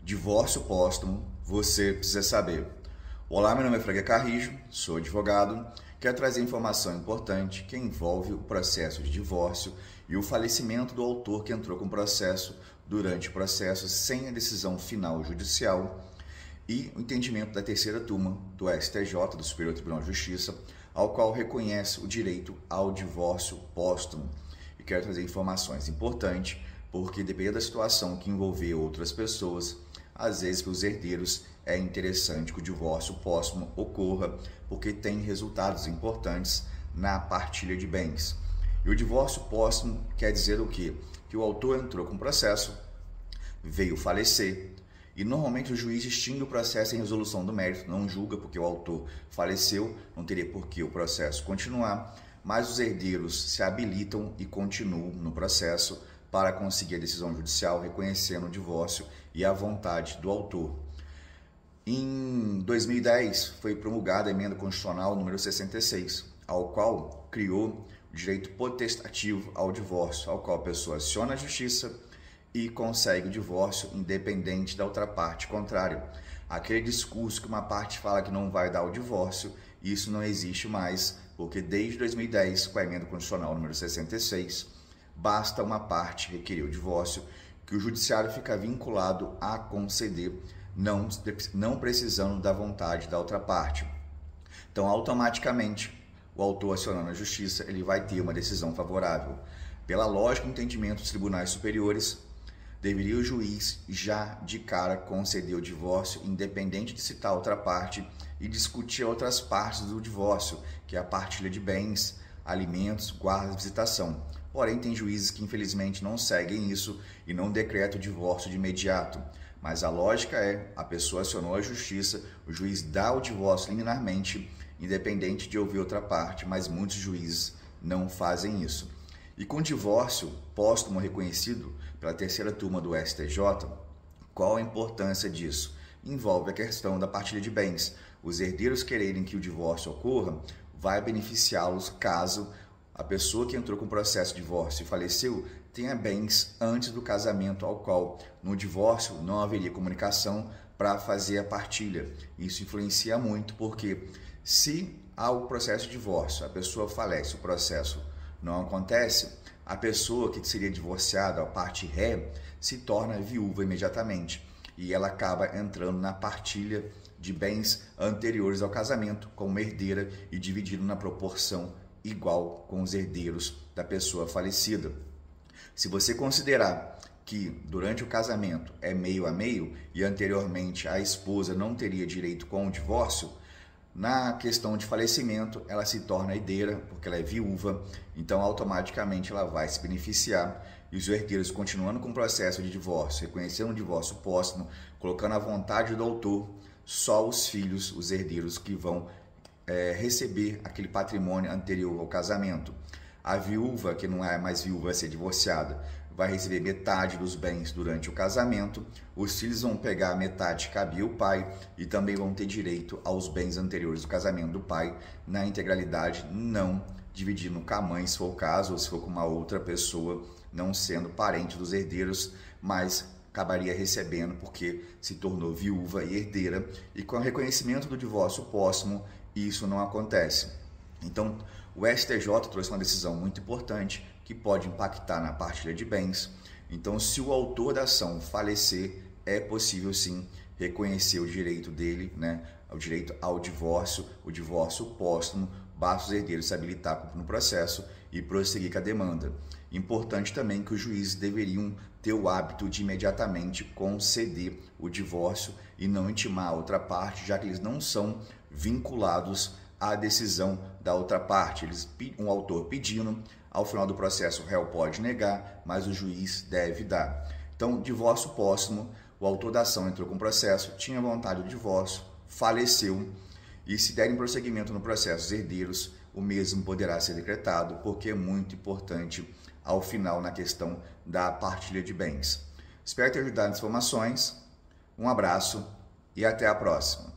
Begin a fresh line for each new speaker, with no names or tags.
Divórcio póstumo, você precisa saber. Olá, meu nome é Fraga Carrijo, sou advogado. Quero trazer informação importante que envolve o processo de divórcio e o falecimento do autor que entrou com o processo durante o processo sem a decisão final judicial e o entendimento da terceira turma do STJ, do Superior Tribunal de Justiça, ao qual reconhece o direito ao divórcio póstumo. E quero trazer informações importantes porque, dependendo da situação que envolver outras pessoas, às vezes para os herdeiros é interessante que o divórcio póstumo ocorra porque tem resultados importantes na partilha de bens. E o divórcio póstumo quer dizer o quê? Que o autor entrou com o processo, veio falecer e normalmente o juiz extingue o processo em resolução do mérito, não julga porque o autor faleceu, não teria por que o processo continuar, mas os herdeiros se habilitam e continuam no processo para conseguir a decisão judicial reconhecendo o divórcio e a vontade do autor. Em 2010 foi promulgada a emenda constitucional número 66, ao qual criou o direito potestativo ao divórcio, ao qual a pessoa aciona a justiça e consegue o divórcio independente da outra parte contrária. Aquele discurso que uma parte fala que não vai dar o divórcio, isso não existe mais, porque desde 2010, com a emenda constitucional número 66, basta uma parte requerer o divórcio, que o judiciário fica vinculado a conceder, não precisando da vontade da outra parte. Então, automaticamente, o autor acionando a justiça, ele vai ter uma decisão favorável. Pela lógica e entendimento dos tribunais superiores, deveria o juiz já de cara conceder o divórcio, independente de citar a outra parte e discutir outras partes do divórcio, que é a partilha de bens, alimentos, guarda e visitação. Porém, tem juízes que infelizmente não seguem isso e não decretam o divórcio de imediato. Mas a lógica é, a pessoa acionou a justiça, o juiz dá o divórcio liminarmente, independente de ouvir outra parte, mas muitos juízes não fazem isso. E com o divórcio póstumo reconhecido pela terceira turma do STJ, qual a importância disso? Envolve a questão da partilha de bens. Os herdeiros quererem que o divórcio ocorra, vai beneficiá-los caso a pessoa que entrou com o processo de divórcio e faleceu tenha bens antes do casamento, ao qual no divórcio não haveria comunicação para fazer a partilha. Isso influencia muito porque se há o processo de divórcio, a pessoa falece, o processo não acontece, a pessoa que seria divorciada, a parte ré, se torna viúva imediatamente e ela acaba entrando na partilha de bens anteriores ao casamento como herdeira e dividindo na proporção igual com os herdeiros da pessoa falecida. Se você considerar que durante o casamento é meio a meio e anteriormente a esposa não teria direito com o divórcio, na questão de falecimento ela se torna herdeira porque ela é viúva, então automaticamente ela vai se beneficiar e os herdeiros continuando com o processo de divórcio, reconhecendo o divórcio póstumo, colocando a vontade do autor, só os filhos, os herdeiros que vão receber aquele patrimônio anterior ao casamento. A viúva, que não é mais viúva, vai ser divorciada, vai receber metade dos bens durante o casamento, os filhos vão pegar a metade que cabia ao pai e também vão ter direito aos bens anteriores do casamento do pai na integralidade, não dividindo com a mãe, se for o caso, ou se for com uma outra pessoa, não sendo parente dos herdeiros, mas acabaria recebendo porque se tornou viúva e herdeira, e com o reconhecimento do divórcio póstumo, isso não acontece. Então, o STJ trouxe uma decisão muito importante que pode impactar na partilha de bens. Então, se o autor da ação falecer, é possível sim reconhecer o direito dele, o direito ao divórcio, o divórcio póstumo, basta os herdeiros se habilitar no processo e prosseguir com a demanda. Importante também que os juízes deveriam ter o hábito de imediatamente conceder o divórcio e não intimar a outra parte, já que eles não são vinculados à decisão da outra parte. Um autor pedindo, ao final do processo o réu pode negar, mas o juiz deve dar. Então, divórcio póstumo, o autor da ação entrou com o processo, tinha vontade do divórcio, faleceu, e se derem prosseguimento no processo os herdeiros, o mesmo poderá ser decretado, porque é muito importante ao final na questão da partilha de bens. Espero ter ajudado nas informações, um abraço e até a próxima.